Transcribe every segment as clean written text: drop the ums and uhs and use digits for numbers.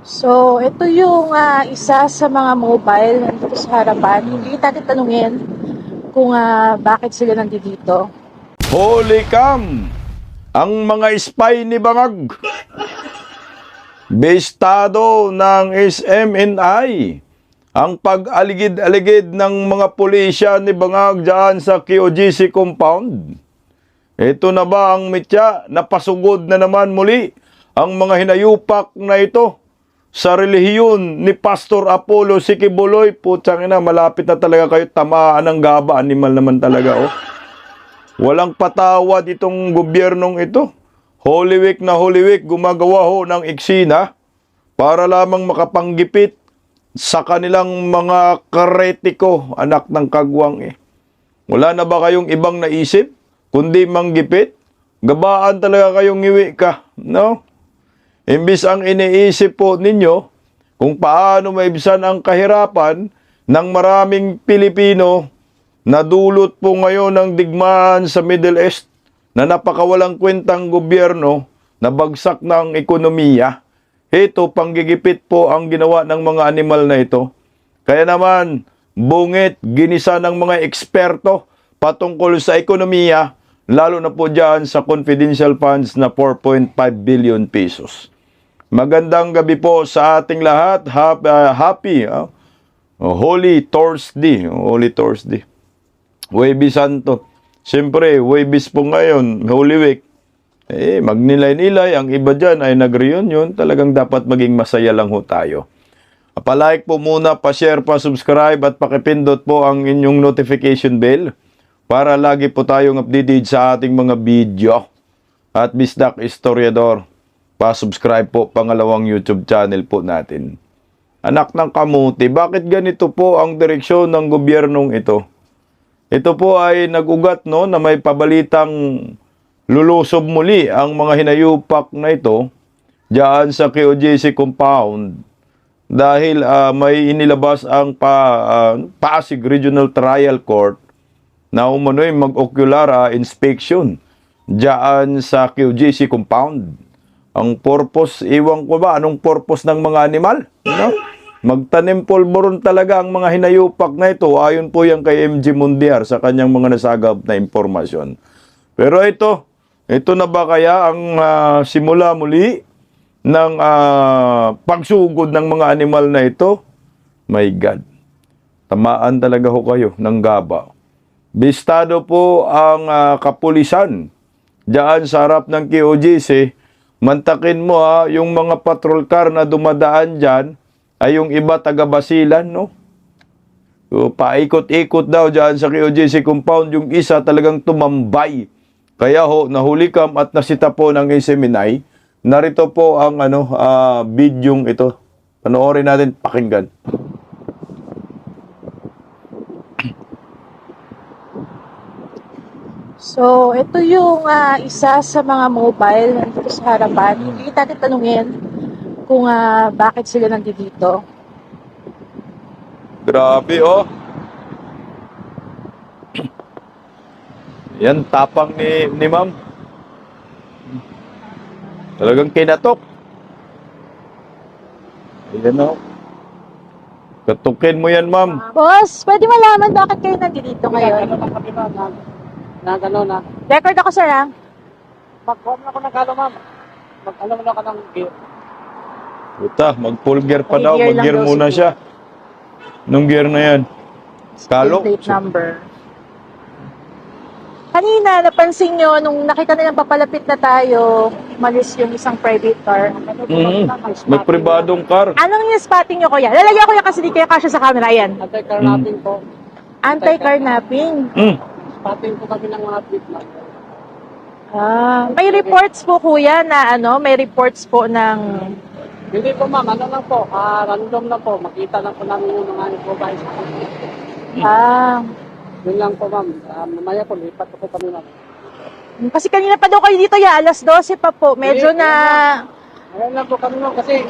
So, ito yung isa sa mga mobile nandito sa harapan. Hindi natin tanungin kung bakit sila nandito. Holy cam! Ang mga spy ni Bangag. Bestado ng SMNI. Ang pag-aligid-aligid ng mga pulisya ni Bangag dyan sa QGC compound. Ito na ba ang mitya? Napasugod na naman muli ang mga hinayupak na ito sa relihiyon ni Pastor Apollo Sikibuloy. Putsang ina, malapit na talaga kayo tamaan ng gaba. Animal naman talaga, oh. Walang patawad itong gobyernong ito. Holy Week na Holy Week, gumagawa ho ng eksena para lamang makapanggipit sa kanilang mga karetiko, anak ng kagwang eh. Wala na ba kayong ibang naisip, kundi manggipit? Gabaan talaga kayong ngiwi ka, no? Imbis ang iniisip po ninyo kung paano maibsan ang kahirapan ng maraming Pilipino na dulot po ngayon ng digmaan sa Middle East na napakawalang kwentang gobyerno na bagsak na ang ekonomiya. Ito, panggigipit po ang ginawa ng mga animal na ito. Kaya naman, bungit, ginisa ng mga eksperto patungkol sa ekonomiya, lalo na po dyan sa confidential funds na 4.5 billion pesos. Magandang gabi po sa ating lahat. Happy Holy Thursday. Holy Thursday. Huwebes Santo. Siyempre, Huwebes po ngayon, Holy Week. Magnilay-nilay. Ang iba dyan ay nag-reunion. Talagang dapat maging masaya lang ho tayo. Palike po muna, pa-share, pa-subscribe at pakipindot po ang inyong notification bell para lagi po tayong updated sa ating mga video. At Bisdak Historiador, pa-subscribe po pangalawang YouTube channel po natin. Anak ng kamuti, bakit ganito po ang direksyon ng gobyernong ito? Ito po ay nag-ugat no, na may pabalitang lulusob muli ang mga hinayupak na ito diyan sa QGC compound dahil may inilabas ang Pasig Regional Trial Court na umano'y mag-ocular inspection diyan sa QGC compound. Ang purpose, iwan ko ba, anong purpose ng mga animal? No? Magtanim polvoron talaga ang mga hinayupak na ito. Ayon po yan kay MG Mundiar sa kanyang mga nasagap na impormasyon. Pero ito na ba kaya ang simula muli ng pagsugod ng mga animal na ito? My God, tamaan talaga ho kayo ng gaba. Bistado po ang kapulisan diyan sa harap ng QGC. Mantakin mo yung mga patrol car na dumadaan dyan ay yung iba taga-Basilan, no? So, paikot-ikot daw dyan sa QGC compound, yung isa talagang tumambay. Kaya ho, nahulikam at nasita po ng SMNI. Narito po ang bidyong ito. Panoorin natin, pakinggan. So, ito yung isa sa mga mobile nandito sa harapan. Hindi natin tanungin kung bakit sila nandito. Grabe, oh. Yan, tapang ni ma'am. Talagang kinatok. Ayan, oh. Katukin mo yan, ma'am. Boss, pwede malaman bakit kayo nandito ngayon? Na. Record ako, sir, ha? Mag-form na ako ng galo, ma'am. Mag-alam na ako ng gear. Puta, mag-full gear pa May daw. gear lang Mag-gear daw muna siguro. siya. Nung gear na yan. Kalo? Plate number. Kanina, napansin nyo, nung nakita nilang papalapit na tayo, malis yung isang private car. May pribadong car. Anong yung spotting nyo, kuya? Lalagyan ko yan kasi di kaya kasya sa camera. Ayan. Anti-carnapping po. Anti-carnapping. Spotting po kami ng mga tweet lang. May reports po, kuya, na may reports po ng... Hindi po, ma'am. Ano lang po. Random lang po. Makita lang po namin yung mga improvise. Yun lang po, ma'am. Mamaya po, lipat po kami, ma'am. Kasi kanina pa daw kayo dito, ya, alas 12 pa po. Medyo Hindi, na... Ayan lang po kami, ma'am. Kasi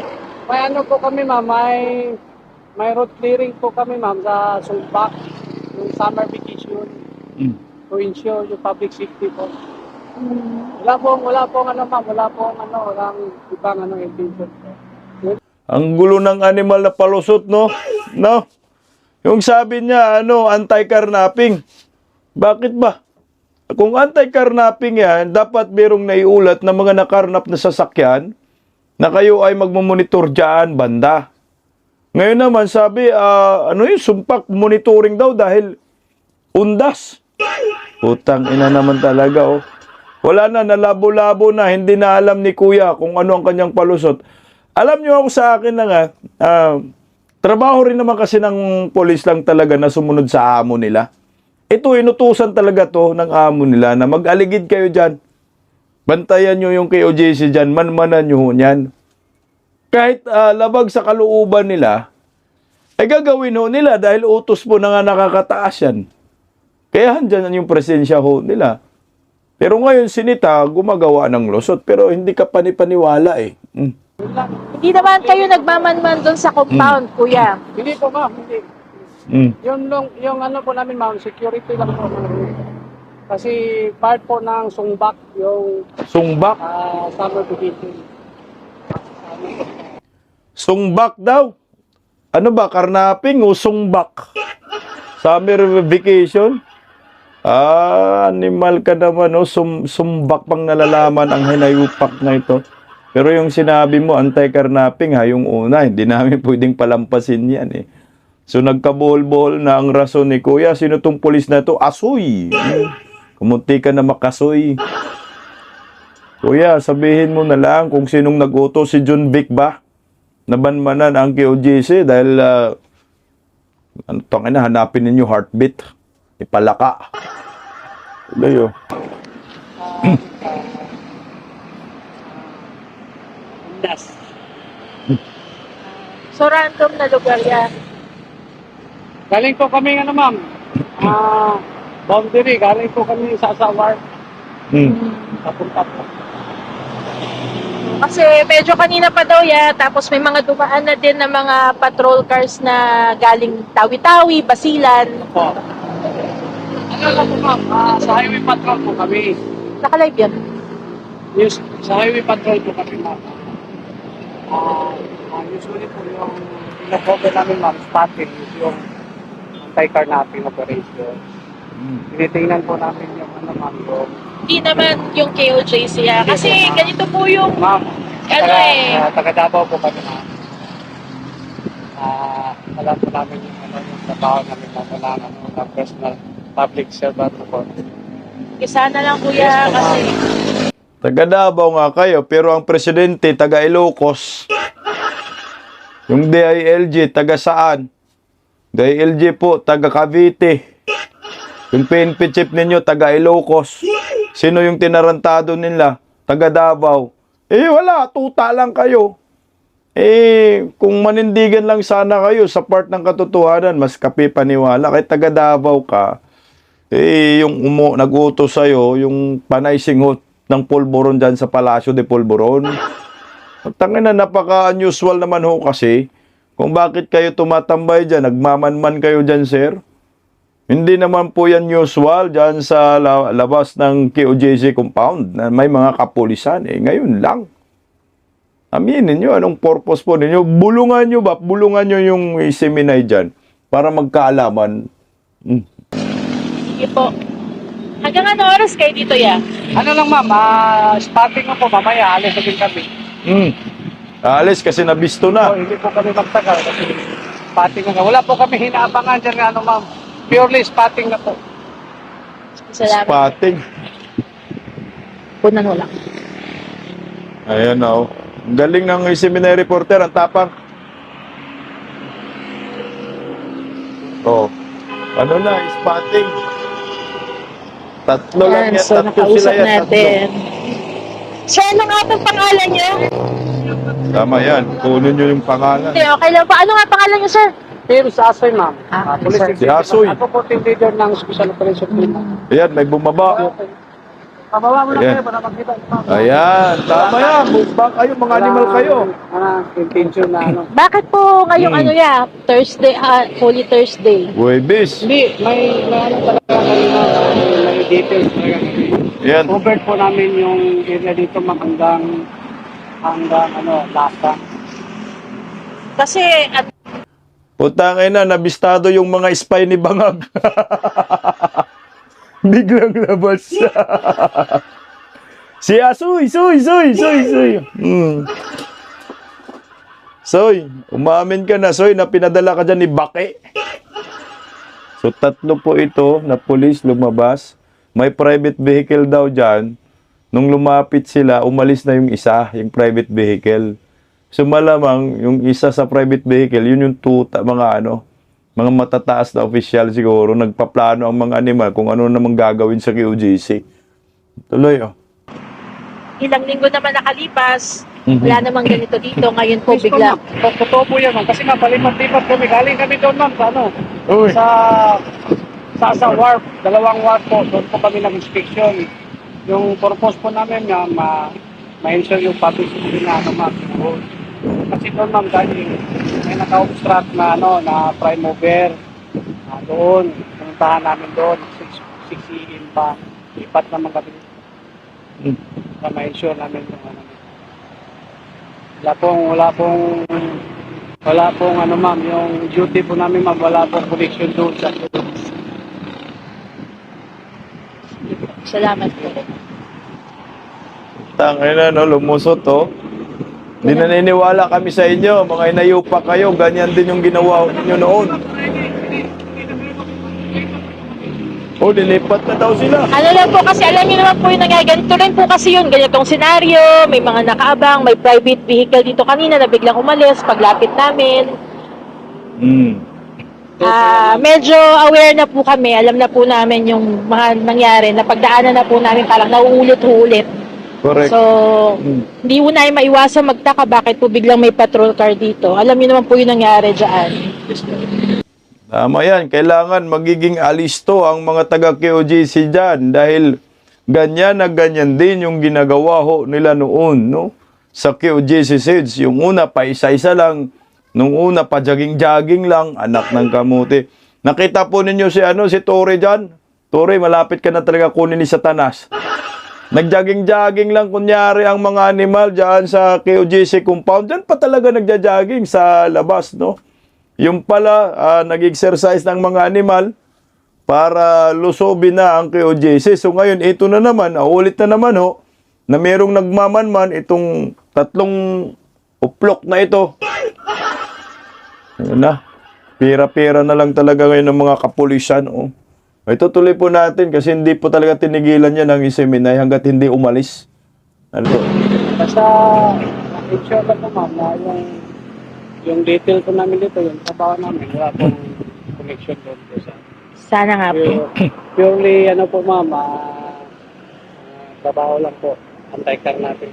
may ano po kami, ma'am. May road clearing po kami, ma'am, sa Sulbak. Yung summer vacation. To ensure yung public safety po. Wala pong ano ma'am, walang ibang intention po. Ang gulo ng animal na palusot, no? No? Yung sabi niya, anti-carnapping. Bakit ba? Kung anti-carnapping yan, dapat merong naiulat na mga nakarnap na sasakyan na kayo ay magmamonitor dyan, banda. Ngayon naman, sabi, sumpak monitoring daw dahil undas. Putang ina naman talaga, oh. Wala na, nalabo-labo na, hindi na alam ni Kuya kung ano ang kanyang palusot. Alam niyo ako sa akin na nga, trabaho rin naman kasi ng polis lang talaga na sumunod sa amo nila. Ito, inutusan talaga to ng amo nila na mag-aligid kayo dyan. Bantayan nyo yung KOJC dyan, manmanan nyo yan. Kahit labag sa kalooban nila, ay gagawin ho nila dahil utos po na nga nakakataas yan. Kaya handyan yung presensya ho nila. Pero ngayon sinita, gumagawa ng lusot. Pero hindi ka panipaniwala eh. Hindi naman kayo nagmamanman doon sa compound, kuya. Hindi po ma'am, hindi. Yung ano po namin ma'am, security lang po. Kasi part po ng sungbak, yung Sungbak? summer vacation. Sungbak daw. Ano ba, karnaping o sungbak? Summer vacation? Animal ka naman, no? Sumbak pang nalalaman ang hinayupak na ito. Pero yung sinabi mo, anti-carnapping, yung una, hindi namin pwedeng palampasin yan, eh. So, nagkabuhol-buhol na ang rason ni Kuya. Sino tong pulis na to? Asoy! Kumunti ka na makasoy. Kuya, sabihin mo na lang kung sinong nag-utos, si John Vic ba? Nabanmanan ang KOJC dahil, hanapin ninyo heartbeat. Ipalaka. Layo. Das. So, random na lugar yan. Galing po kami ma'am, boundary, galing po kami sa Asawar, papunta po. Kasi medyo kanina pa daw yan, tapos may mga dumaan na din na mga patrol cars na galing Tawi-Tawi, Basilan. Po. Ano lang po ma'am, sa highway patrol po kami. Nakalive yan. Yes, sa highway patrol po kami ma'am. Usually po yung pinaprobe namin ma'am, spotting, yung anti-carnapping operation. Tinitingnan po namin yung ma'am, yung Hindi naman yung KOJC yan. Kasi ganito po yung, ma'am, taga Davao po kami ma'am. Alam po namin yung trabaho namin ma'am, na personal public servant po. isa na lang kuya, kasi Taga Davao nga kayo, pero ang presidente, taga Ilocos. Yung DILG, taga saan? DILG po, taga Cavite. Yung PNP chief ninyo, taga Ilocos. Sino yung tinarantado nila? Taga Davao. Wala, tuta lang kayo. Kung manindigan lang sana kayo sa part ng katotohanan, mas kapipaniwala. Kahit taga Davao ka, yung nag-utos sa'yo, yung panay singot ng pulburon dyan sa Palasyo de Pulburon. Tangina, napaka-unusual naman ho kasi kung bakit kayo tumatambay dyan, nagmamanman kayo dyan, sir. Hindi naman po yan usual dyan sa labas ng KOJC compound na may mga kapulisan. Ngayon lang. Aminin nyo, anong purpose po ninyo? Bulungan nyo yung seminay dyan para magkaalaman. sige po. Hanggang ano oras kayo dito ya? Ano lang ma'am, spotting ko po mamaya, alis na din kami. Alis kasi nabisto na. Hindi po kami magtagal kasi spotting na. Wala po kami hinaabangan dyan ma'am. Purely spotting na po. Salamat. Spotting. Punan mo lang. Ayan o. Ang galing ng seminary reporter, ang tapang. Ano na, spotting. Tatlo lang yan, So, tatlo nakausap sila yan, natin. Sir, ano nga pong pangalan niyo? Tama yan, kunin nyo yung pangalan. Hindi, okay lang po. Ano nga pangalan niyo, sir? Team sa Asoy ma'am. Police sir. Si Asoy. Ako po team leader ng Special Operation Team. Ayan, may bumaba. Pababa mo na Ayan. kayo para makita ma'am. Ayan, tama yan. Mukbang kayo, mga animal kayo. Intention na Bakit po ngayong ano ya? Thursday, Holy Thursday. Huwebes. Hindi, may ano talaga kanina, may details talaga. Yan. Covered po namin yung area dito ma'am hanggang Lasa. Kasi at Putang ina, nabistado yung mga spy ni Bangag. Biglang labas. Si Soy. Soy, umamin ka na, Soy, na pinadala ka dyan ni Bake. So, 3 po ito na pulis lumabas. May private vehicle daw dyan. Nung lumapit sila, umalis na yung isa, yung private vehicle. So, malamang yung isa sa private vehicle, yun yung mga matataas na opisyal siguro, nagpaplano ang mga animal kung ano namang gagawin sa QGC. Tuloy, oh. ilang linggo naman nakalipas, wala namang ganito dito. Ngayon po bigla. Totoo po yan ma'am. Kasi ma'am, palipat-lipat kami. Galing kami doon ma'am sa Uy. sa wharf. 2 wharf po. Doon po kami nag-inspection. Yung purpose po namin ma'am, ma-ensure yung public safety na ma'am. Kasi doon ma'am, galing may naka-obstruct na na prime mover. Doon, puntahan namin doon. 6 AM pa. Lipat naman kami. Para ma-ensure namin yung wala pong ma'am, yung duty po namin ma'am, wala pong connection doon sa Salamat po. Tangina, no, lumusot, oh. Hindi naniniwala kami sa inyo. Mga inayupa kayo, ganyan din yung ginawa niyo noon. Oh, dilipat na daw sila. Ano lang po kasi alam niyo naman po yung nangyayari. Ganito rin po kasi yun. Ganitong senaryo. May mga nakaabang. May private vehicle dito kanina na biglang umalis. Paglapit namin. Medyo aware na po kami. Alam na po namin yung mga nangyari. Na pagdaanan na po namin parang nauulit-ulit. Correct. So, hindi po na maiwasan magtaka bakit po biglang may patrol car dito. Alam niyo naman po yung nangyari dyan. Tama yan. Kailangan magiging alisto ang mga taga-QGC dyan dahil ganyan na ganyan din yung ginagawa ho nila noon, no? Sa QGC SEDS. Yung una, pa isa-isa lang. Nung una, pa jogging-jogging lang. Anak ng kamuti. Nakita po ninyo si Tore dyan? Tore, malapit ka na talaga kunin ni Satanas. Nag-jogging-jogging lang kunyari ang mga animal dyan sa QGC compound. Dyan pa talaga nagja-jogging sa labas, no? Yung pala, nag-exercise ng mga animal para lusobin na ang QGC. So ngayon, ito na naman, ulit na naman ho, na merong nagmamanman itong 3 uplok na ito. Ayun na, pira-pira na lang talaga ngayon ng mga kapulisan. Oh. Ito tuloy po natin kasi hindi po talaga tinigilan yan ng Iseminay hanggat hindi umalis. Ano to? Basta, ensure lang po ma'am na yung detail po namin dito, yung trabaho namin, wala pong connection doon po sa Sana nga po. purely po ma'am, trabaho lang po, anti-car natin.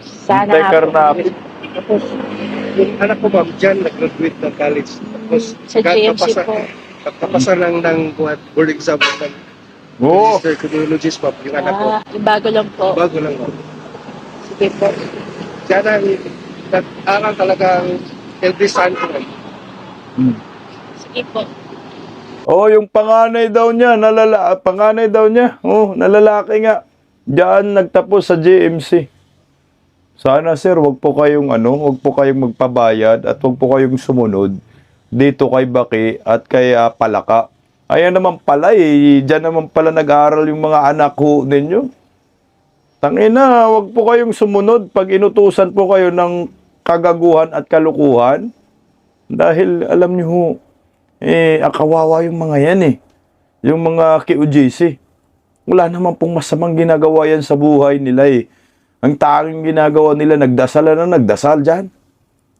Sana nga po. Tapos, yung anak ko ma'am, dyan nag-graduate ng college. Tapos, Sa JMC po. Kapasa lang ng board exam ng Oo. registered criminologist ma'am, yung anak ko. Bago lang po. Bago lang ma'am. Sige po. Diyan ang nag-aral talagang every Sunday ma'am. Sige po. Oh, yung panganay daw niya, nalalaki nga. Diyan nagtapos sa JMC. Sana sir, wag po kayong magpabayad at wag po kayong sumunod dito kay Baki at kay Palaka. Ayan naman pala diyan naman pala nag-aaral yung mga anak ko ninyo. Tangina, wag po kayong sumunod pag inutusan po kayo ng kagaguhan at kalukuhan. Dahil alam niyo ho, akawawa yung mga yan yung mga QGC. Wala naman pong masamang ginagawa yan sa buhay nila Ang tanging ginagawa nila, nagdasal dyan.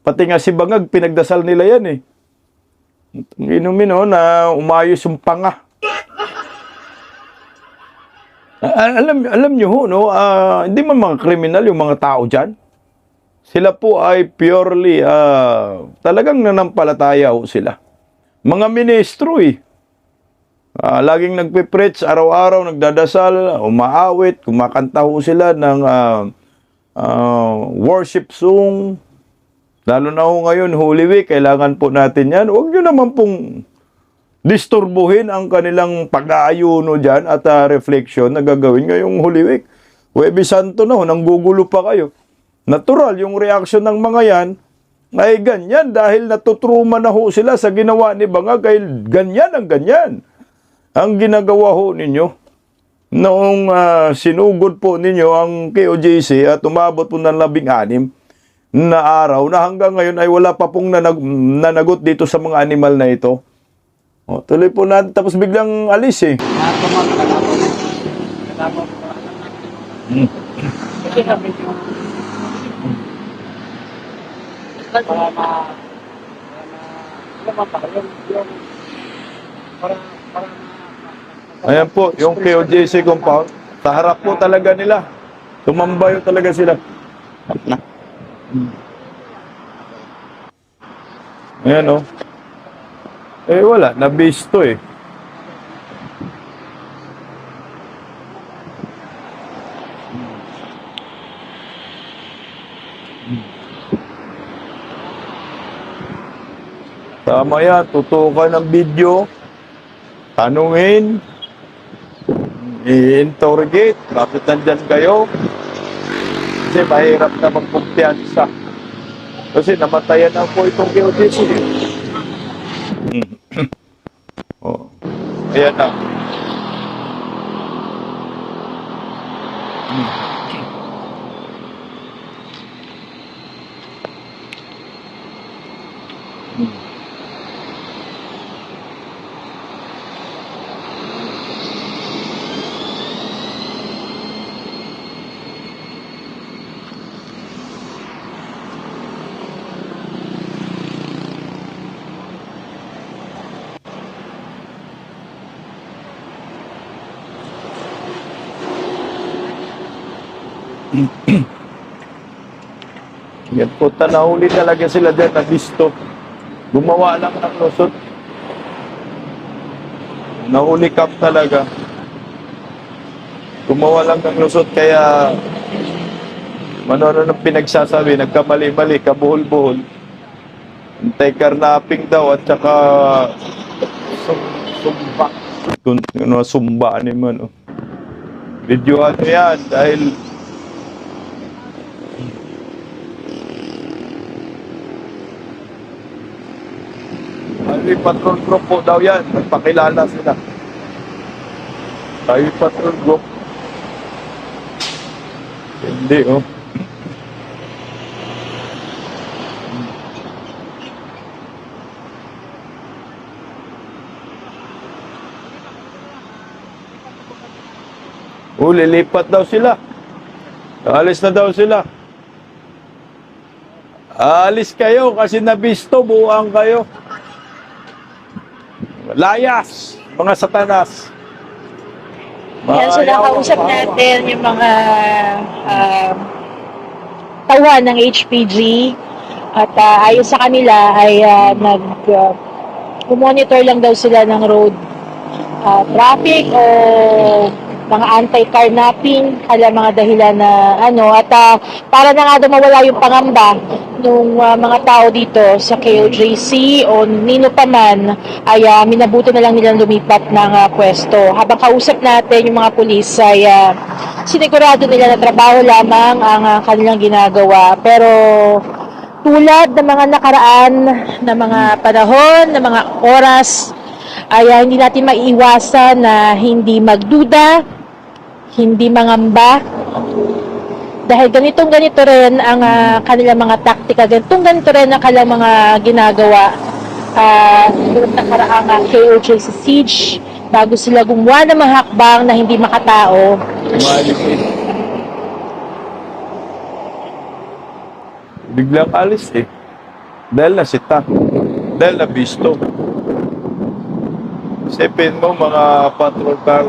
Pati nga si Bangag, pinagdasal nila yan Inumin na umayos yung panga. Alam niyo ho, no? Hindi man mga kriminal yung mga tao dyan. Sila po ay purely, talagang nanampalataya ho sila. Mga ministro laging nagpipreach, araw-araw nagdadasal, umaawit, kumakanta ho sila ng worship song. Lalo na ho ngayon, Holy Week, kailangan po natin yan. Huwag nyo naman pong disturbuhin ang kanilang pag-aayuno dyan at reflection na gagawin ngayong Holy Week. Huwebes Santo na, nanggugulo pa kayo. Natural, yung reaction ng mga yan ay ganyan dahil natutruma na ho sila sa ginawa ni Bangag ay ganyan ang ganyan. Ang ginagawa ho ninyo noong sinugod po ninyo ang KOJC at umabot po ng 16 na araw na hanggang ngayon ay wala pa pong nanagot dito sa mga animal na ito. O, tuloy po natin tapos biglang alis eh. Kasi kami para Ayan po, yung KOJC compound, sa harap po talaga nila. Tumambayo talaga sila. Ayan o. Eh wala, nabisto eh. Tama yan, tutukan ng video, tanungin, i-interrogate, bakit nandyan kayo? Kasi mahirap na magkumpiyansa. Kasi namatayan na po itong KOJC. Oh. Ayan na. Yan po, nahuli talaga sila dyan na bisto. Gumawa lang ng lusot. Nahuli kap talaga. Gumawa lang ng lusot kaya ano nang pinagsasabi, nagkamali-mali, kabuhol-buhol. Anti-carnapping daw at saka sumba. Kung sumba naman. Video ano yan dahil Highway Patrol Group po daw yan. Nagpakilala sila. Highway Patrol Group. Hindi, oh. Lilipat daw sila. Alis na daw sila. Alis kayo kasi nabisto, buang kayo. Layas, mga satanas. Yan, so nakausap natin yung mga tawan ng HPG at ayon sa kanila ay monitor lang daw sila ng road traffic o mga anti-carnapping, mga dahilan na at para na nga daw mawala yung pangamba ng mga tao dito sa KOJC o nino pa man ay minabuti na lang nilang lumipat ng pwesto. Habang kausap natin yung mga pulis ay sinigurado nila na trabaho lamang ang kanilang ginagawa. Pero tulad ng mga nakaraan na mga panahon, na mga oras, ay hindi natin maiiwasan na hindi magduda, hindi mangamba, dahil ganito rin ang kanilang mga taktika, ganito rin ang kanilang mga ginagawa noong nakaraang KOJC siege bago sila gumawa ng mga hakbang na hindi makatao. Biglang alis eh. Dahil nasita. Dahil nabisto. Isipin mo mga patrol car.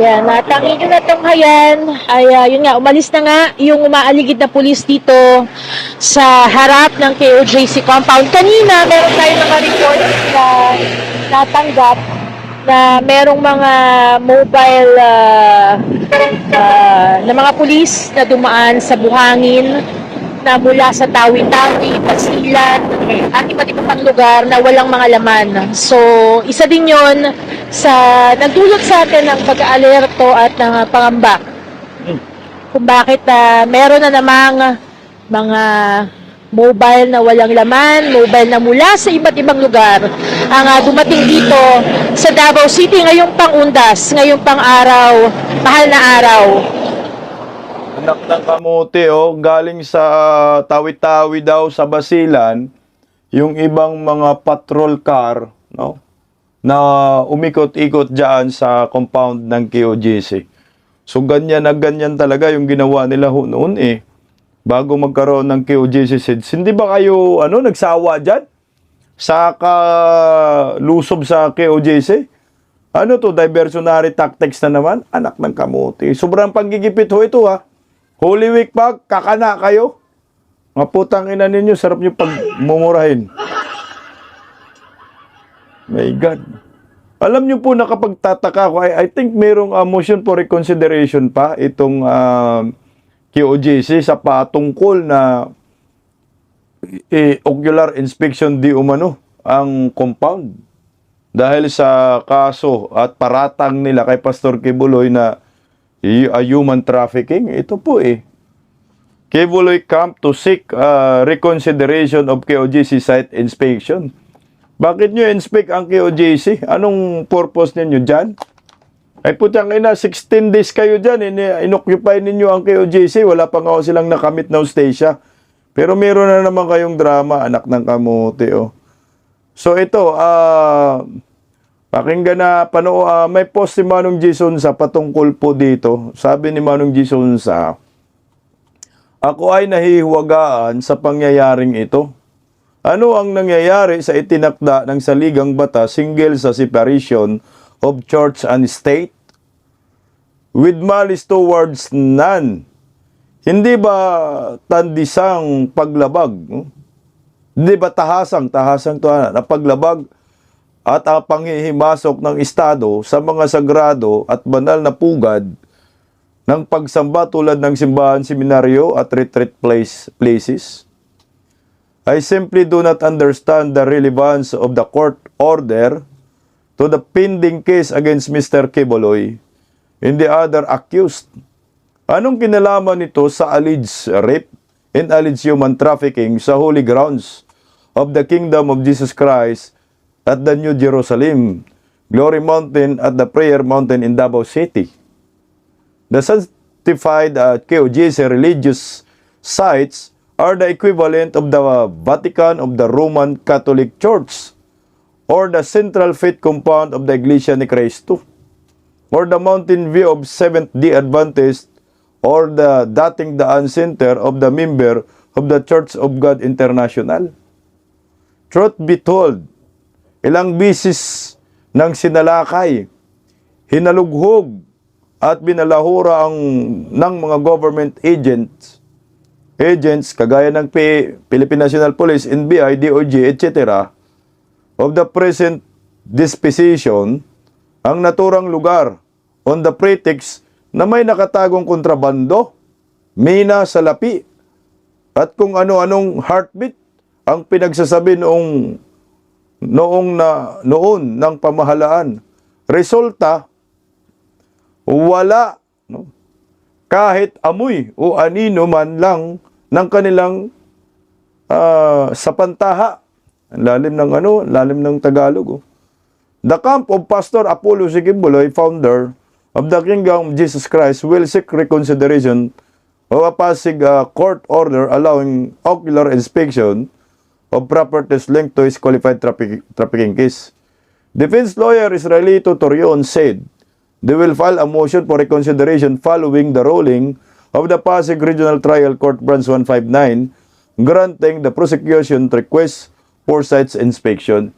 Yan, natangin nyo na tunghayan. Ay, yun nga, umalis na nga yung umaaligid na pulis dito sa harap ng KOJC compound. Kanina, meron tayong mga report na natanggap na merong mga mobile na mga pulis na dumaan sa buhangin na mula sa Tawi-Tawi, Basilan, at iba't ibang pang lugar na walang mga laman. So, isa din yon sa nagdulot sa atin ng pag-aalerto at ng pangamba. Kung bakit meron na namang mga mobile na walang laman, mobile na mula sa iba't ibang lugar ang dumating dito sa Davao City ngayong pang-undas, ngayong pang-araw, mahal na araw. Anak ng kamote, oh, galing sa Tawi-Tawi daw sa Basilan, yung ibang mga patrol car, no, na umikot-ikot dyan sa compound ng KOJC. So ganyan na ganyan talaga yung ginawa nila noon eh. Bago magkaroon ng KOJC SEDS. Hindi ba kayo nagsawa dyan? Sa lusob sa KOJC? Ano to, diversionary tactics na naman? Anak ng kamote. Sobrang panggigipit ho ito ha. Holy Week pa, kakana kayo. Mga putang ina ninyo, sarap nyo pagmumurahin. My God. Alam nyo po na kapag tataka ko, I think mayroong motion for reconsideration pa itong KOJC sa patungkol na ocular inspection di umano ang compound. Dahil sa kaso at paratang nila kay Pastor Kibuloy na human trafficking, ito po Kibuloy camp to seek reconsideration of KOJC site inspection. Bakit nyo inspect ang KOJC? Anong purpose ninyo dyan? Ay putang ina, 16 days kayo dyan, inoccupy ninyo ang KOJC, wala pa nga silang nakamit na hostesya. Pero meron na naman kayong drama, anak ng kamote, oh. So ito, pakinggan na, may post si Manong Jason sa patungkol po dito. Sabi ni Manong Jason sa, ako ay nahihiwagaan sa pangyayaring ito. Ano ang nangyayari sa itinakda ng saligang batas hinggil sa separation of church and state? With malice towards none. Hindi ba tandisang paglabag? Hindi ba tahasang to na paglabag at ang panghihimasok ng Estado sa mga sagrado at banal na pugad ng pagsamba tulad ng simbahan, seminaryo at retreat places? I simply do not understand the relevance of the court order to the pending case against Mr. Kibuloy and the other accused. Anong kinalaman nito sa alleged rape and alleged human trafficking sa holy grounds of the Kingdom of Jesus Christ at the New Jerusalem, Glory Mountain at the Prayer Mountain in Davao City? The sanctified KOJC religious sites are the equivalent of the Vatican of the Roman Catholic Church or the Central Faith Compound of the Iglesia ni Cristo or the Mountain View of Seventh-day Adventist or the dating Daan Center of the member of the Church of God International. Truth be told, ilang bisis ng sinalakay, hinalughog at binalahura ng mga government agents kagaya ng Philippine National Police, NBI, DOJ, etc. of the present disposition ang naturang lugar on the pretext na may nakatagong kontrabando, mina, salapi, at kung ano-anong heartbeat ang pinagsasabi noon ng pamahalaan. Resulta, wala kahit amoy o anino man lang ng kanilang sapantaha. Ang lalim ng Tagalog. Oh. The camp of Pastor Apollo C. Kibuloy, founder of the Kingdom of Jesus Christ, will seek reconsideration of a Pasig court order allowing ocular inspection of properties linked to his qualified trafficking case. Defense lawyer Israelito Torion said they will file a motion for reconsideration following the ruling of the Pasig Regional Trial Court Branch 159 granting the prosecution request for sites inspection.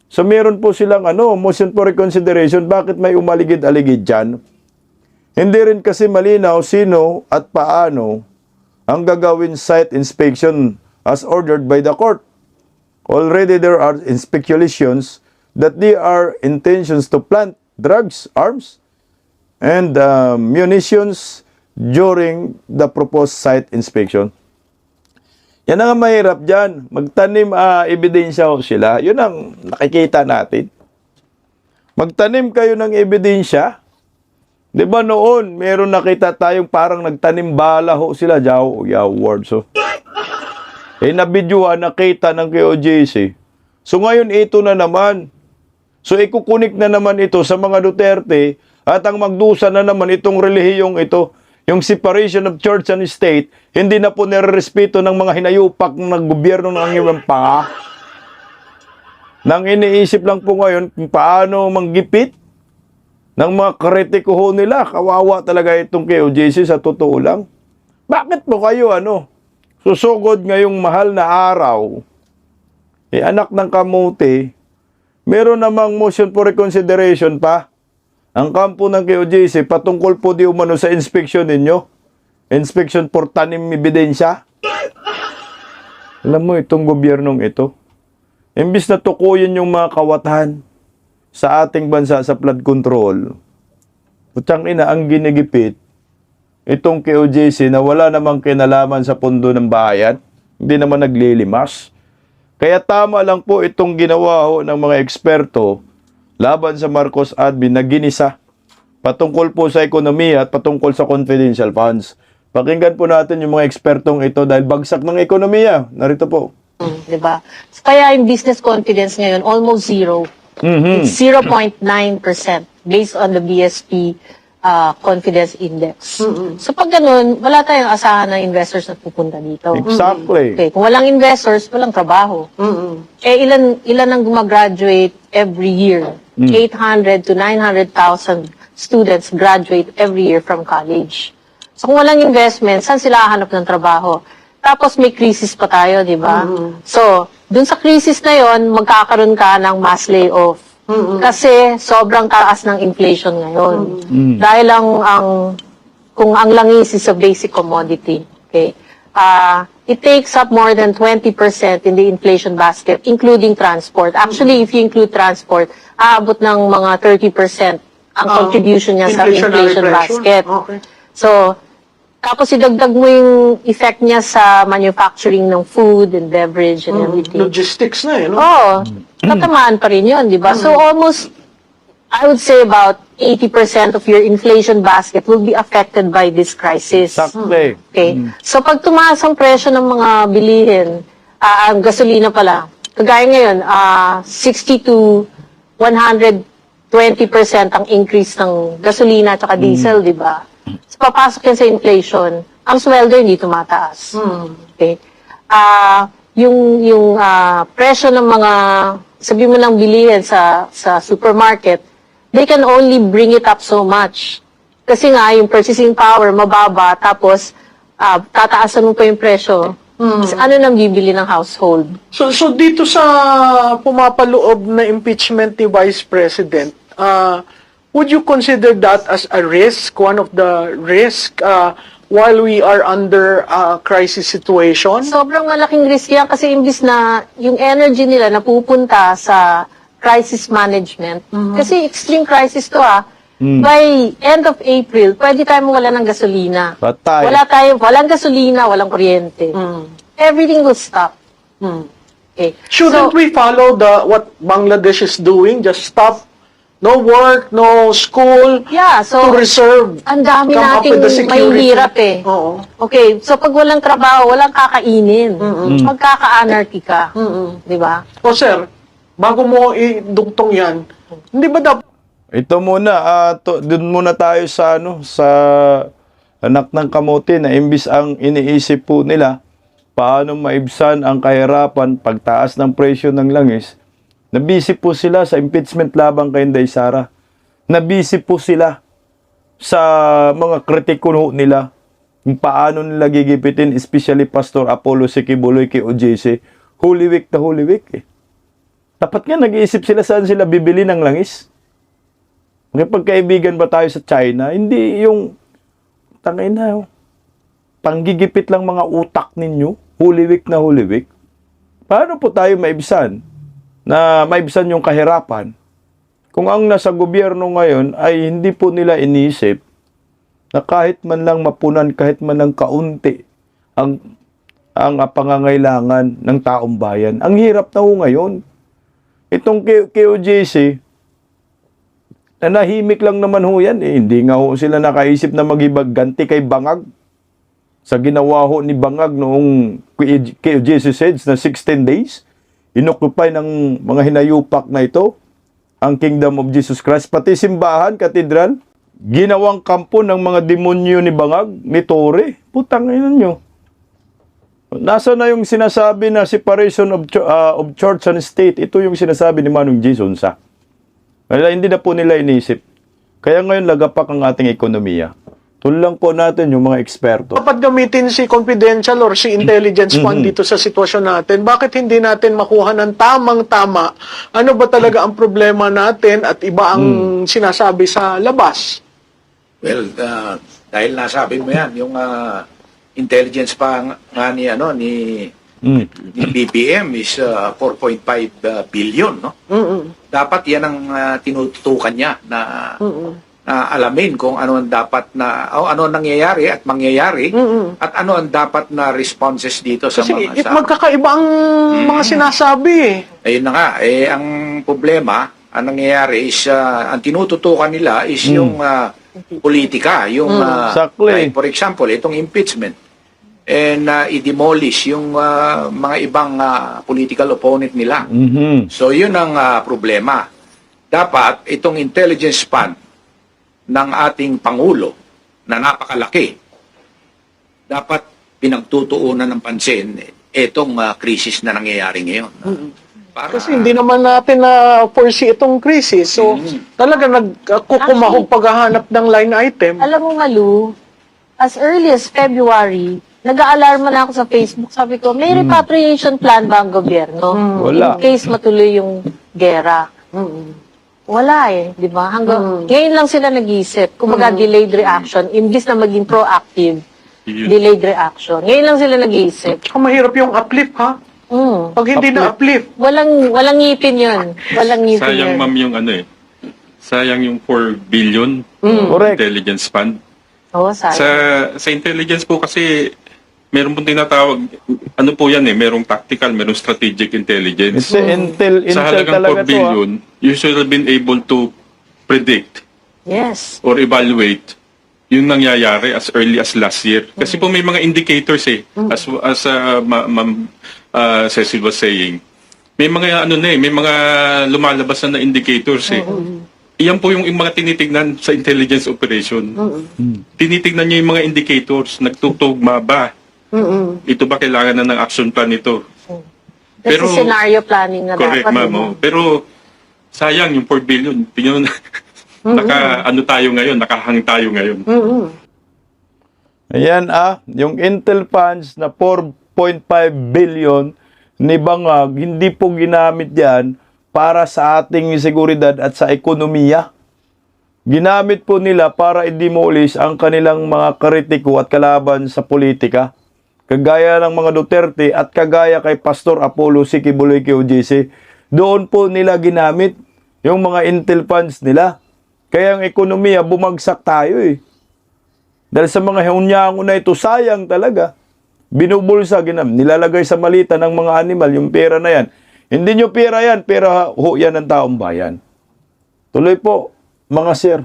So meron po silang motion for reconsideration. Bakit may umaligid-aligid dyan? Hindi rin kasi malinaw sino at paano ang gagawin site inspection as ordered by the court. Already there are speculations that there are intentions to plant drugs, arms, and munitions during the proposed site inspection. Yan ang mahirap dyan. Magtanim ebidensya ho sila. Yun ang nakikita natin. Magtanim kayo ng ebidensya. Di ba noon, meron nakita tayong parang nagtanim bala ho sila. Words ho. Nabidyuhan, nakita ng KOJC. So ngayon, ito na naman. So ikukunik na naman ito sa mga Duterte at ang magdusa na naman itong relihiyong ito. Yung separation of church and state, hindi na po nirerespeto ng mga hinayupak ng gobyerno ng inyong panga. Nang iniisip lang po ngayon kung paano manggipit ng mga kritiko ho nila. Kawawa talaga itong KOJC sa totoo lang. Bakit po kayo susugod ngayong mahal na araw? Anak ng kamote, meron namang motion for reconsideration pa. Ang kampo ng KOJC patungkol po di umano sa inspection ninyo. Inspection for tanim ebidensya. Alam mo, itong gobyernong ito, imbis na tukuyin yung mga kawatahan sa ating bansa sa flood control, putang ina, ang ginigipit, itong KOJC na wala namang kinalaman sa pundo ng bayan, hindi naman naglilimas. Kaya tama lang po itong ginawa ho ng mga eksperto laban sa Marcos admin na ginisa patungkol po sa ekonomiya at patungkol sa confidential funds. Pakinggan po natin yung mga ekspertong ito dahil bagsak ng ekonomiya. Narito po. Diba? So, kaya yung business confidence ngayon, almost zero. It's 0.9% based on the BSP confidence index. So pag ganun, wala tayong asahan ng investors na pupunta dito. Exactly. Okay, kung walang investors, walang trabaho. Ilan ang gumagraduate every year? 800 to 900,000 students graduate every year from college. So kung walang investment, saan sila hahanap ng trabaho? Tapos may crisis pa tayo, di ba? So, dun sa crisis na yon, magkakaroon ka ng mass layoff. Kasi sobrang taas ng inflation ngayon. Dahil kung ang langis is a basic commodity, okay? It takes up more than 20% in the inflation basket, including transport. Actually, if you include transport, aabot ng mga 30% ang contribution niya sa inflation basket. Okay. So, tapos idagdag mo yung effect niya sa manufacturing ng food and beverage and everything. Logistics na no? Oo. Tatamaan pa rin yun, di ba? So, almost, I would say about 80% of your inflation basket will be affected by this crisis. Exactly. Okay? So, pag tumaas ang presyo ng mga bilihin, ang gasolina pala, kagaya ngayon, 60 to 120% ang increase ng gasolina at diesel, di ba? So, papasok yan sa inflation, ang sweldo hindi tumataas. Okay? Yung presyo ng mga, sabi mo lang bilihin sa supermarket, they can only bring it up so much. Kasi nga, yung purchasing power, mababa, tapos tataasan mo pa yung presyo. Ano nang bibili ng household? So dito sa pumapaloob na impeachment ni Vice President, would you consider that as a risk, one of the risk while we are under a crisis situation? Sobrang malaking risk yan kasi imbis na yung energy nila napupunta sa crisis management. Kasi extreme crisis to By end of April, pwede tayo mawala ng gasolina. Patay. Walang gasolina, walang kuryente. Everything will stop. Okay. Shouldn't we follow what Bangladesh is doing? Just stop, no work, no school, Yeah, so to reserve. ang dami come up nating with the security. mahihirap Oo. Okay, so pag walang trabaho, walang kakainin. Magkaka-anarchy ka. Di ba? O sir, bago mo idugtong yan, hindi ba dapat Ito muna, dun muna tayo sa sa anak ng kamote na imbis ang iniisip po nila paano maibsan ang kahirapan pagtaas ng presyo ng langis. Nabisi po sila sa impeachment labang kay Inday Sara. Nabisi po sila sa mga kritiko nila kung paano nila gigipitin, especially Pastor Apollo Sikibuloy kay OJC. Holy Week na Holy Week Dapat nga nag-iisip sila saan sila bibili ng langis. Pagkaibigan ba tayo sa China? Hindi yung panggigipit lang mga utak ninyo. Holy Week na Holy Week. Paano po tayo maibsan yung kahirapan? Kung ang nasa gobyerno ngayon ay hindi po nila iniisip na kahit man lang mapunan, kahit man lang kaunti ang ang pangangailangan ng taong bayan. Ang hirap na ho ngayon. Itong KOJC, nanahimik lang naman ho yan. Hindi nga ho sila nakaisip na ganti kay Bangag. Sa ginawa ho ni Bangag noong KOJC SEDS na 16 days, inoccupy ng mga hinayupak na ito ang Kingdom of Jesus Christ. Pati simbahan, katedral, ginawang kampo ng mga demonyo ni Bangag, ni Tore. Putang ina nyo. Nasa na yung sinasabi na separation of church and state? Ito yung sinasabi ni Manong Jason sa. Hindi na po nila inisip. Kaya ngayon lagapak ang ating ekonomiya. Tulang po natin yung mga eksperto. Dapat gamitin si confidential or si intelligence fund dito sa sitwasyon natin. Bakit hindi natin makuha ng tamang-tama? Ano ba talaga ang problema natin at iba ang sinasabi sa labas? Well, dahil nasabi mo yan, yung intelligence pa nga ni BBM is 4.5 billion, no? Dapat yan ang tinututukan niya na alamin kung ano ang dapat na ano ang nangyayari at mangyayari at ano ang dapat na responses dito sa Kasi mga magkakaiba ang mga sinasabi eh. Ayun na nga, ang problema, ang nangyayari is, ang tinututukan nila is yung politika, yung, Exactly. like, for example, itong impeachment, and i-demolish yung mga ibang political opponent nila. So, yun ang problema. Dapat, itong intelligence fund ng ating Pangulo, na napakalaki, dapat pinagtutuunan ng pansin itong krisis na nangyayari ngayon. Para, Kasi hindi naman natin na foresee itong krisis. So, talaga nagkukumahog paghahanap ng line item. Alam mo, Malu, as early as February, nag-aalarma na ako sa Facebook. Sabi ko, may repatriation plan ba ang gobyerno? Wala. In case matuloy yung gera. Wala eh, di ba? Ngayon lang sila nag-iisip. Kumbaga, delayed reaction. Imbis na maging proactive, delayed reaction. Ngayon lang sila nag-iisip. Saka mahirap yung uplift, ha? Pag hindi na uplift. Walang ngipin yun. Walang ngipin Sayang, yun. ma'am, yung sayang yung 4 billion Correct. intelligence fund. Oo, sayang. Sa intelligence po kasi, meron pong tinatawag, ano po yan merong tactical, merong strategic intelligence. It's intel Sa halagang talaga 4 to. billion, you should have been able to predict Yes. or evaluate yung nangyayari as early as last year. Kasi po may mga indicators as Ma'am Cecil was saying. May mga may mga lumalabas na indicators Iyan po yung mga tinitignan sa intelligence operation. Tinitignan niyo yung mga indicators, nagtutugma ba? Ito ba kailangan na ng action plan ito? Kasi scenario planning na Correct, dapat. ma'am. Pero sayang yung 4 billion. Nakahang tayo ngayon. Ayan yung Intel funds na 4.5 billion ni Bangag, hindi po ginamit yan para sa ating seguridad at sa ekonomiya. Ginamit po nila para i-demolish ang kanilang mga kritiko at kalaban sa politika. Kagaya ng mga Duterte at kagaya kay Pastor Apollo C. Kibuloy KOJC. Doon po nila ginamit yung mga Intel funds nila. Kaya ang ekonomiya, bumagsak tayo Dahil sa mga hunyango na ito, sayang talaga. Binubulsa, nilalagay sa malita ng mga animal, yung pera na yan. Hindi nyo pera yan, pera ho yan ng taong bayan. Tuloy po, mga sir.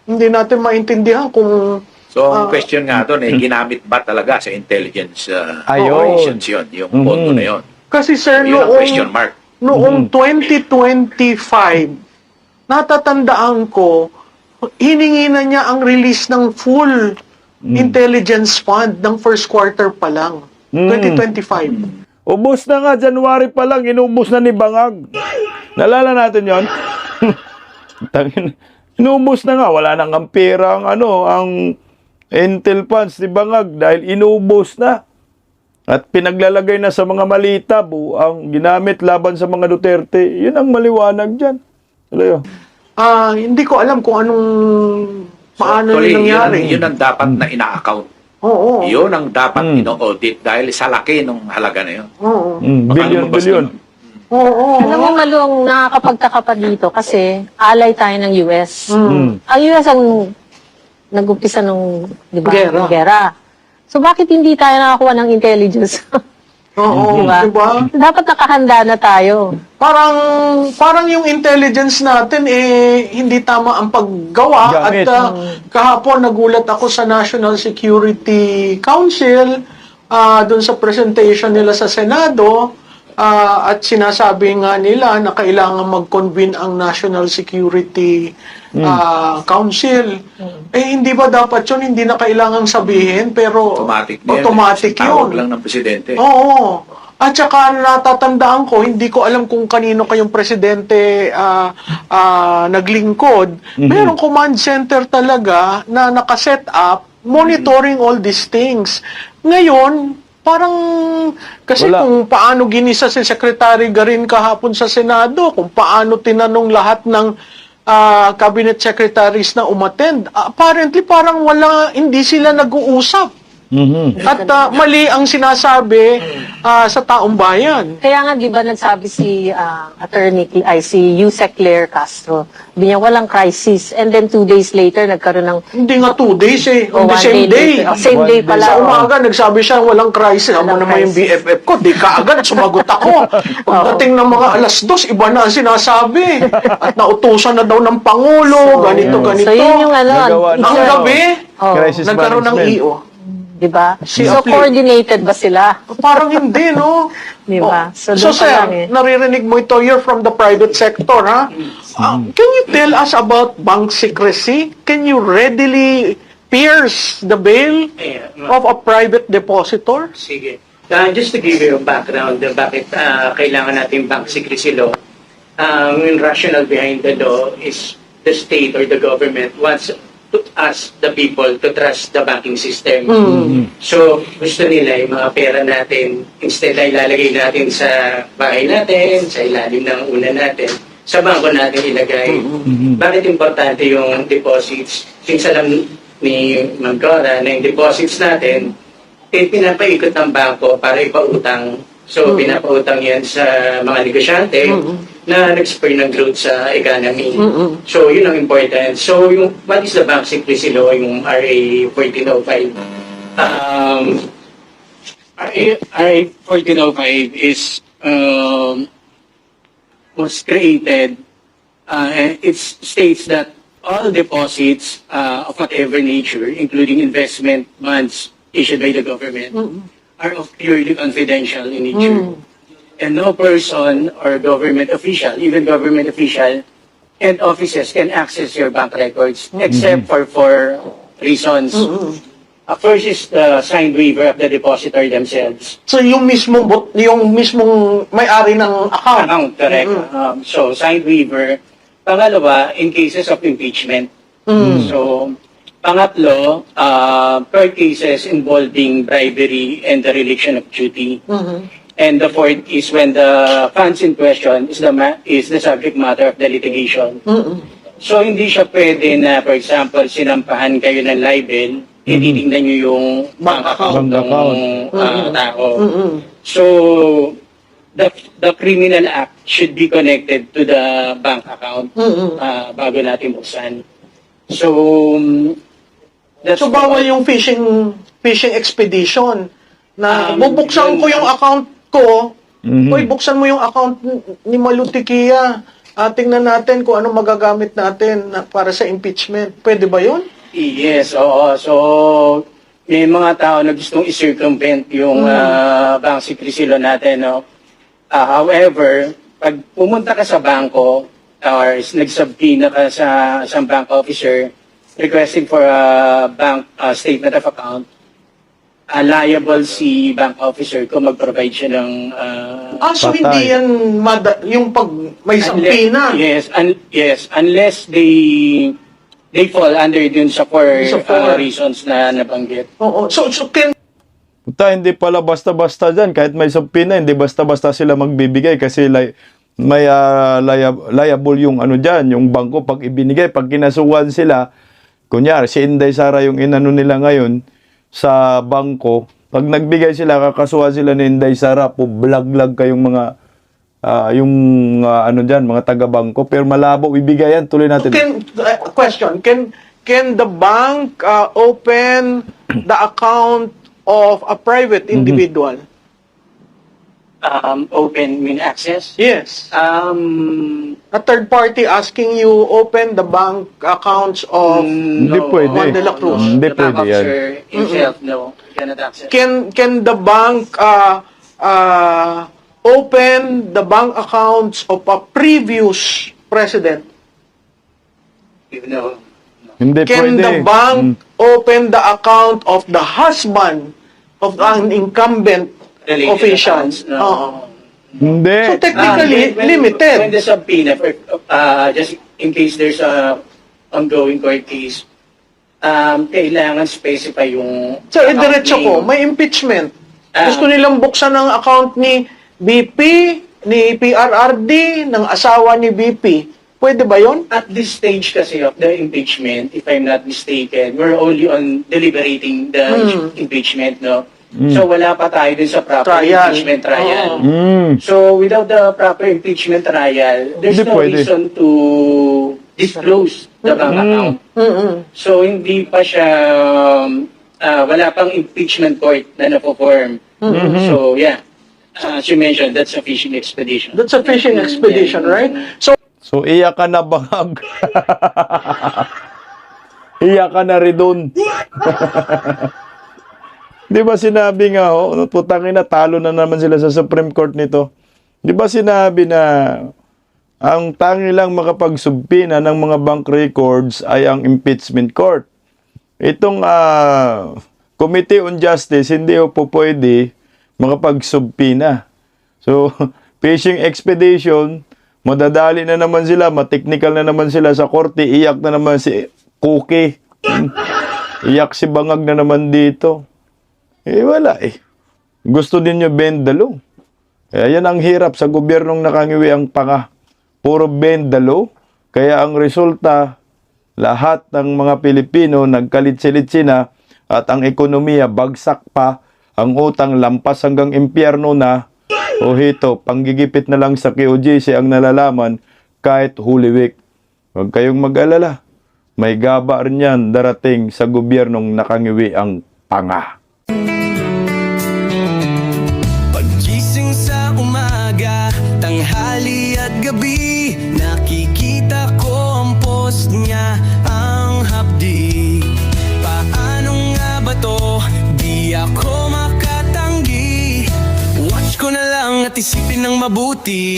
Hindi natin maintindihan kung So, ang question nga doon, ginamit ba talaga sa intelligence Ayun. operations yun, yung pondo na yun? kasi sir, Yun ang question mark. noong 2025, natatandaan ko, hiningi na niya ang release ng full intelligence fund ng first quarter pa lang. 2025. Ubus na nga, January pa lang, inubos na ni Bangag. Nalala natin yon. Inubos na nga, wala nang ang pera ang Intel funds ni Bangag dahil inubos na. At pinaglalagay na sa mga malita, ang ginamit laban sa mga Duterte. Yun ang maliwanag dyan. Tuloy. Hindi ko alam kung paano Actually, yung nangyari. yun ang dapat na ina-account. Oo. Yun ang dapat ino-audit dahil sa laki ng halaga na yun. Oo. Baka Billion. lumabas na. Oo. Alam mo, Malu, ang nakakapagtaka pa dito kasi alay tayo ng US. Ang US ang nag-umpisa nung, di ba, Gera. gera. So bakit hindi tayo nakakuha ng intelligence? Oo, Diba? diba? Dapat nakahanda na tayo. Parang yung intelligence natin hindi tama ang paggawa Gamit. at kahapon nagulat ako sa National Security Council doon sa presentation nila sa Senado at sinasabi nga nila na kailangan mag-convene ang National Security Council. Hindi ba dapat yun? Hindi na kailangang sabihin pero Automatic na yan. automatic Tawag yun. lang ng presidente. Oo. At saka natatandaan ko, hindi ko alam kung kanino kayong presidente naglingkod. Merong command center talaga na nakaset up, monitoring all these things. Ngayon, parang kasi Wala. kung paano ginisa si Secretary Garin kahapon sa Senado, kung paano tinanong lahat ng cabinet secretaries na umattend, apparently parang hindi sila nag-uusap. At mali ang sinasabi sa taong bayan. Kaya nga, di ba, nagsabi si si Yusek Claire Castro, sabi niya, walang crisis. And then 2 days later, nagkaroon ng Hindi nga 2 days one on the same day. Same day One day pala. Sa umaga, nagsabi siya, walang crisis. Amo Walang naman yung crisis. BFF ko, di kaagad, sumagot ako. Pagdating ng mga alas 2, iba na ang sinasabi. At nautusan na daw ng Pangulo, ganito. So, yun yung Nagawa na. Ang gabi, Oh, Crisis nagkaroon ng management. EO. di ba? Si So, Apli. coordinated ba sila? Parang hindi, no? Di ba? So, So, doon pa sir, lang eh. naririnig mo ito, you're from the private sector, ha? Can you tell us about bank secrecy? Can you readily pierce the veil of a private depositor? Sige. Just to give you a background, bakit kailangan natin bank secrecy law, yung rationale behind the law is the state or the government wants to ask the people to trust the banking system. So, gusto nila yung mga pera natin, instead ay ilalagay natin sa bahay natin, sa ilalim ng unan natin, sa bangko natin ilagay. Bakit importante yung deposits? Since alam ni Ma'am Cora na yung deposits natin, pinapaikot ng bangko para ipautang. So, pinapautang yan sa mga negosyante na nag-spur ng growth sa economy. So, yun ang important. So, what is the bank secrecy law, yung RA 1405? RA 1405 is was created, it states that all deposits of whatever nature, including investment bonds issued by the government, are of purely confidential in nature. And no person or government official, even government official and offices can access your bank records except for 4 reasons. First is the signed waiver of the depositor themselves. So, yung mismong may-ari ng account. Correct. So, signed waiver. Pangalawa, in cases of impeachment. So, pangatlo, per cases involving bribery and the dereliction of duty. And the fourth is when the funds in question is the subject matter of the litigation. So, hindi siya pwede na, for example, sinampahan kayo ng libel, titingnan nyo yung bank account ng tao. So, the criminal act should be connected to the bank account bago natin buksan. So, that's So, bawal yung fishing expedition na bubuksan ko yung account ko, Uy, buksan mo yung account ni Malutikia. Tingnan natin kung anong magagamit natin para sa impeachment. Pwede ba yun? Yes, oo. So, may mga tao na gustong i-circumvent yung bank secrecy law natin. No? However, pag pumunta ka sa bangko or nag-subpoena ka sa isang bank officer requesting for a bank statement of account, liable si bank officer kung mag-provide siya ng... So Patay. hindi yan yung pag may subpoena. Yes, unless they fall under dun sa 4 reasons na nabanggit. Oo. So can Puta, hindi pala basta-basta dyan. Kahit may subpoena, hindi basta-basta sila magbibigay kasi may liable yung ano dyan, yung bangko pag ibinigay. Pag kinasuhan sila, kunyari, si Inday Sara yung inano nila ngayon sa bangko, pag nagbigay sila, kakasuhan sila ni Inday Sara, blag kayong mga ano dyan, mga taga-bangko. Pero malabo, ibigay yan. Tuloy natin. question, can the bank open the account of a private individual? Open mean access. Yes. A third party asking you open the bank accounts of Hindi pwede. Juan de la Cruz. Hindi The bank pwede yan. officer himself, no, cannot access. Can the bank open the bank accounts of a previous president? No. Hindi Can pwede. the bank open the account of the husband of an incumbent Related official? accounts, no. Oo. Hindi. So technically, limited. When the subpoena, just in case there's a ongoing court case, kailangan specify yung So, account idiretso ko, name. may impeachment. Ah. Gusto nilang buksan ang account ni BP, ni PRRD, ng asawa ni BP. Pwede ba yon? At this stage kasi of the impeachment, if I'm not mistaken, we're only on deliberating the impeachment, no? So wala pa tayo dun sa proper Trial. impeachment trial. Mm. So without the proper impeachment trial, there's Hindi no pwede. reason to disclose the bank account. So hindi pa siya, wala pang impeachment court na na-perform. So yeah, as you mentioned, that's a fishing expedition. That's a fishing expedition, right? So, So, iyak ka na bangag. Iyak ka na rin doon. Di ba sinabi nga, putangin na, talo na naman sila sa Supreme Court nito. Di ba sinabi na ang tangi lang makapagsubpina ng mga bank records ay ang impeachment court. Itong Committee on Justice, hindi po pwede makapagsubpina. So, fishing expedition, madadali na naman sila, mateknikal na naman sila sa korte, iyak na naman si Cookie. Iyak si Bangag na naman dito. Wala eh. Gusto din nyo bend the law. Yan ang hirap sa gobyernong nakangiwi ang panga. Puro bend the law. Kaya ang resulta, lahat ng mga Pilipino nagkalit-silitsi na at ang ekonomiya bagsak pa, ang utang lampas hanggang impyerno na. O hito, panggigipit na lang sa QGC ang nalalaman kahit Holy Week. Huwag kayong mag-alala. May gaba rin yan darating sa gobyernong nakangiwi ang panga. Pagising sa umaga, tanghali at gabi, nakikita ko ang post niya, ang hapdi. Paano nga ba to? Di ako makatanggi. Watch ko na lang at isipin ng mabuti.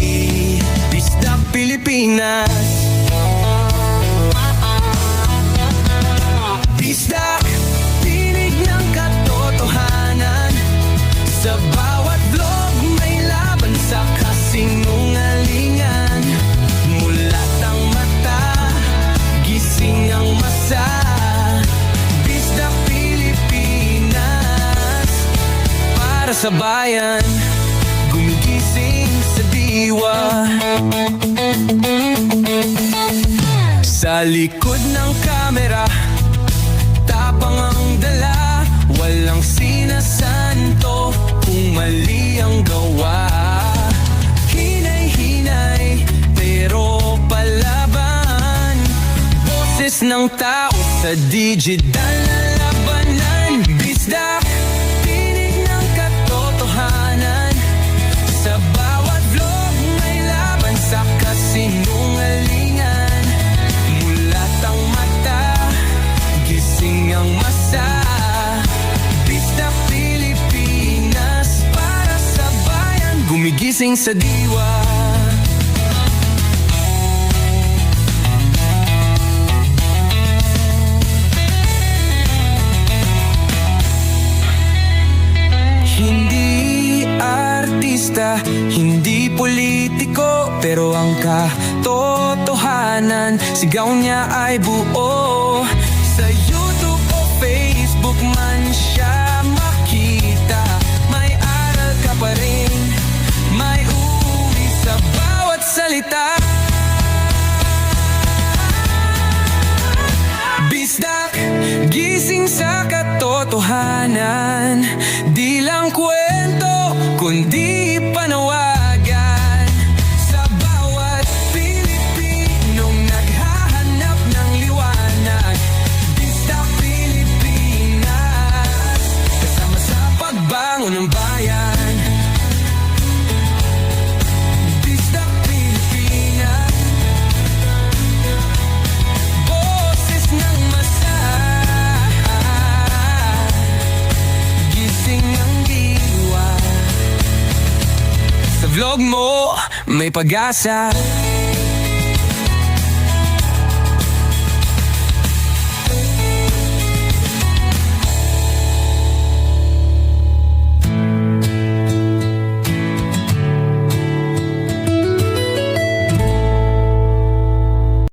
Bisdak Pilipinas. Bisdak, tinig ng katotohanan. Sa bawat vlog may laban sa kasinungalingan. Mulat ang mata, gising ang masa. Bisdak Pilipinas, para sa bayan, gumigising sa diwa. Sa likod ng kamera, tapang ang dala, walang sinasanto kung mali ang gawa. Hinay-hinay, pero palaban. Boses ng tao sa digital na labanan. Bisdak, tinig ng katotohanan. Sa bawat vlog may laban sa kasinungalingan. Mulat ang mata, gising ang masa. Bisdak Pilipinas, para sa bayan, gumigising sa diwa. Hindi artista, hindi politiko, pero ang katotohanan, sigaw niya ay buo. Sa YouTube o Facebook man siya makita, may aral ka pa rin, may uwi sa bawat salita. Bisdak, gising sa katotohanan, di lang kwento, kundi panawagan. Sa bawat Pilipinong naghahanap ng liwanag, Bisdak Pilipinas, kasama sa vlog mo may pag-asa.